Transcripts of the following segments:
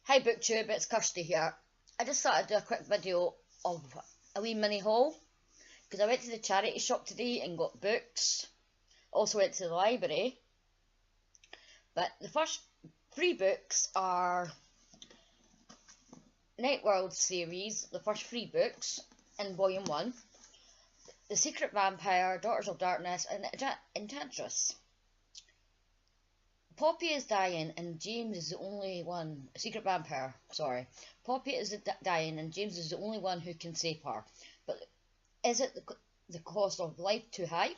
Hi Booktube, it's Kirsty here. I just thought I'd do a quick video of a wee mini haul because I went to the charity shop today and got books. Also went to the library. But the first three books are Night World series, the first three books in volume 1. The Secret Vampire, Daughters of Darkness and Enchantress. Poppy is dying and James is the only one, Secret Vampire, sorry. Poppy is dying and James is the only one who can save her. But is it the cost of life too high?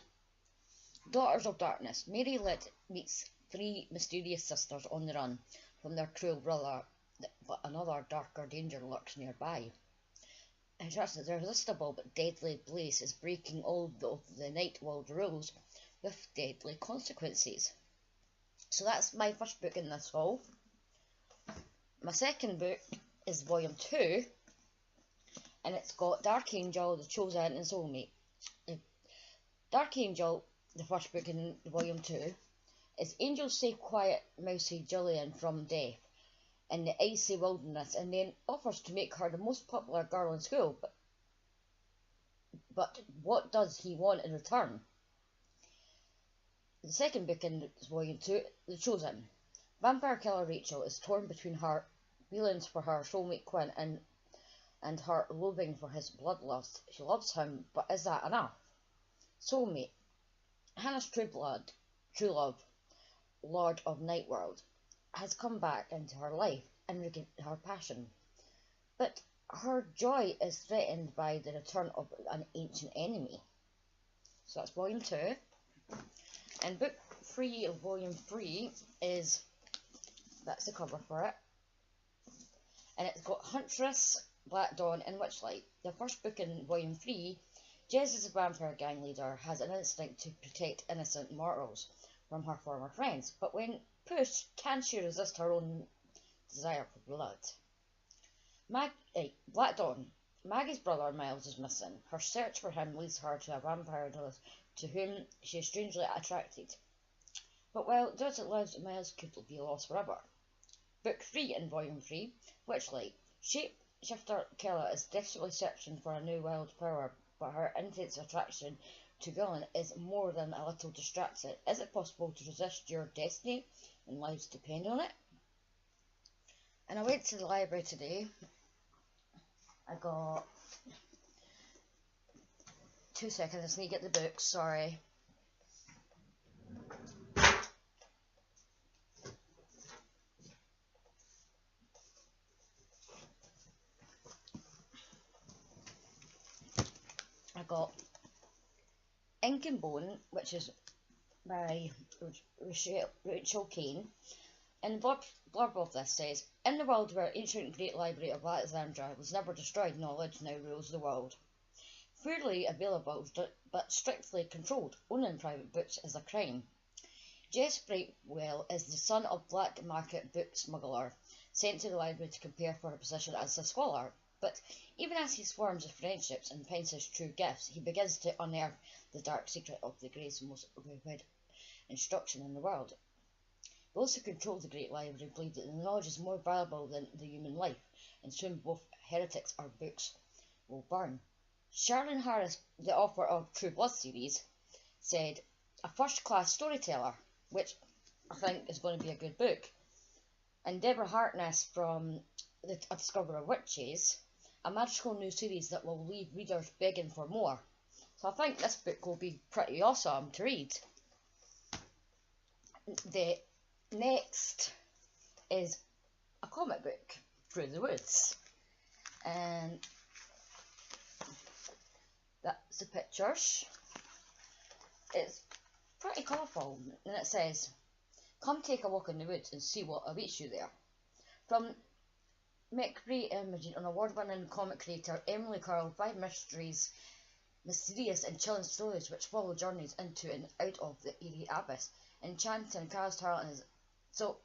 Daughters of Darkness. Mary Litt meets three mysterious sisters on the run from their cruel brother, but another darker danger lurks nearby. Enchantress, the irresistible but deadly Blaze is breaking all of the Night World rules with deadly consequences. So that's my first book in this haul. My second book is volume 2, and it's got Dark Angel, The Chosen and Soulmate. Dark Angel, the first book in volume 2, is angels save quiet mousy Gillian from death in the icy wilderness and then offers to make her the most popular girl in school. But what does he want in return? The second book in volume 2, The Chosen. Vampire killer Rachel is torn between her feelings for her soulmate Quinn and her loathing for his bloodlust. She loves him, but is that enough? Soulmate. Hannah's true love, Lord of Nightworld, has come back into her life and regained her passion. But her joy is threatened by the return of an ancient enemy. So that's volume 2. And book 3 of volume 3 is, that's the cover for it, and it's got Huntress, Black Dawn and Witchlight. The first book in volume 3, Jez is a vampire gang leader, has an instinct to protect innocent mortals from her former friends, but when pushed, can she resist her own desire for blood? Black Dawn. Maggie's brother Miles is missing. Her search for him leads her to a vampire to whom she is strangely attracted. But while Desert lives, Miles could be lost forever. Book 3 in volume 3, Witchlight. Shapeshifter Kella is desperately searching for a new wild power, but her intense attraction to Gillian is more than a little distracted. Is it possible to resist your destiny when lives depend on it? And I went to the library today. I got 2 seconds, I just need to get the books, sorry. I got Ink and Bone, which is by Rachel Kane. And the blurb of this says, in the world where ancient great library of Alexandria was never destroyed, knowledge now rules the world. Freely available but strictly controlled, owning private books is a crime. Jess Brightwell is the son of black market book smuggler, sent to the library to compare for a position as a scholar. But even as he swarms with friendships and finds his true gifts, he begins to unearth the dark secret of the greatest, most revered instruction in the world. Those who control the Great Library believe that the knowledge is more valuable than the human life, and soon both heretics or books will burn. Charlene Harris, the author of True Blood series, said, a first-class storyteller, which I think is going to be a good book. And Deborah Harkness from A Discovery of Witches, a magical new series that will leave readers begging for more. So I think this book will be pretty awesome to read. The next is a comic book, Through the Woods, and that's the pictures. It's pretty colourful, and it says, come take a walk in the woods and see what awaits you there. From McBride Imaging and award-winning comic creator Emily Carroll, 5 mysteries, mysterious and chilling stories which follow journeys into and out of the eerie abyss, enchanting Carol's talent. So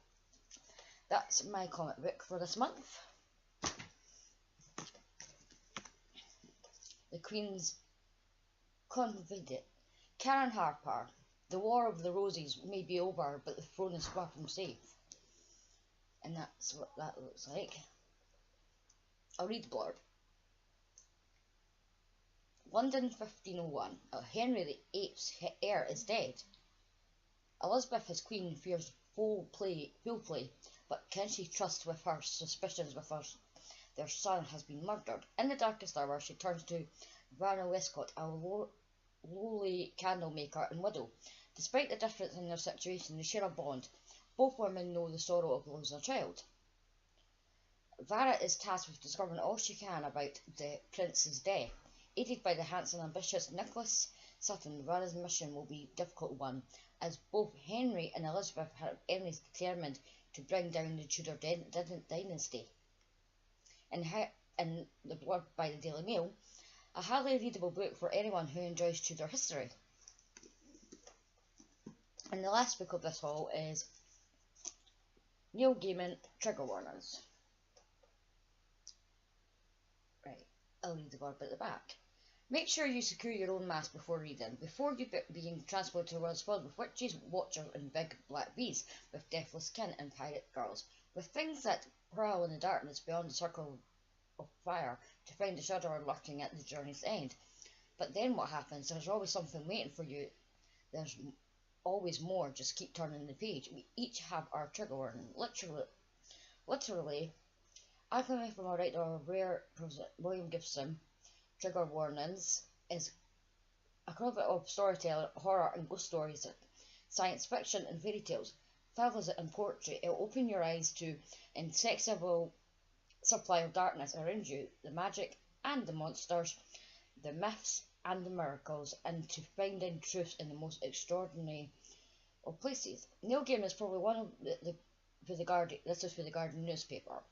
that's my comic book for this month. The Queen's Confidant. Karen Harper. The War of the Roses may be over, but the throne is far from safe. And And that's what that looks like. I'll read the blurb. London 1501. Henry VIII's heir is dead. Elizabeth, his queen, fears foul play, but can she trust with her suspicions their son has been murdered? In the darkest hour, she turns to Varna Westcott, a lowly candle maker and widow. Despite the difference in their situation, they share a bond. Both women know the sorrow of losing a child. Vara is tasked with discovering all she can about the prince's death. Aided by the handsome and ambitious Nicholas Sutton, Vara's mission will be a difficult one, as both Henry and Elizabeth have enemies determined to bring down the Tudor dynasty. In the blurb by the Daily Mail, a highly readable book for anyone who enjoys Tudor history. And the last book of this haul is Neil Gaiman, Trigger Warnings. Right, I'll read the blurb at the back. Make sure you secure your own mask before reading. Before you being transported to a world filled with witches, watchers, and big black bees, with deathless kin and pirate girls, with things that prowl in the darkness beyond the circle of fire to find the shadow lurking at the journey's end. But then what happens? There's always something waiting for you. There's always more. Just keep turning the page. We each have our trigger warning. Literally, I come from a writer of rare William Gibson. Trigger Warnings is a cover of storytelling, horror and ghost stories, science fiction and fairy tales, travels and poetry. It'll open your eyes to insexable supply of darkness around you, the magic and the monsters, the myths and the miracles, and to finding truth in the most extraordinary of places. Neil Gaiman is probably one of for the Guardian. This is for the Guardian newspaper.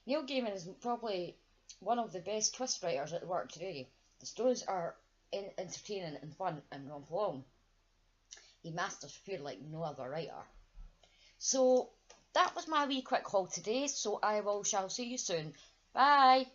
Neil Gaiman is probably one of the best twist writers at work today. The stories are entertaining and fun and romp along. He masters fear like no other writer. So that was my wee quick haul today. So shall see you soon. Bye.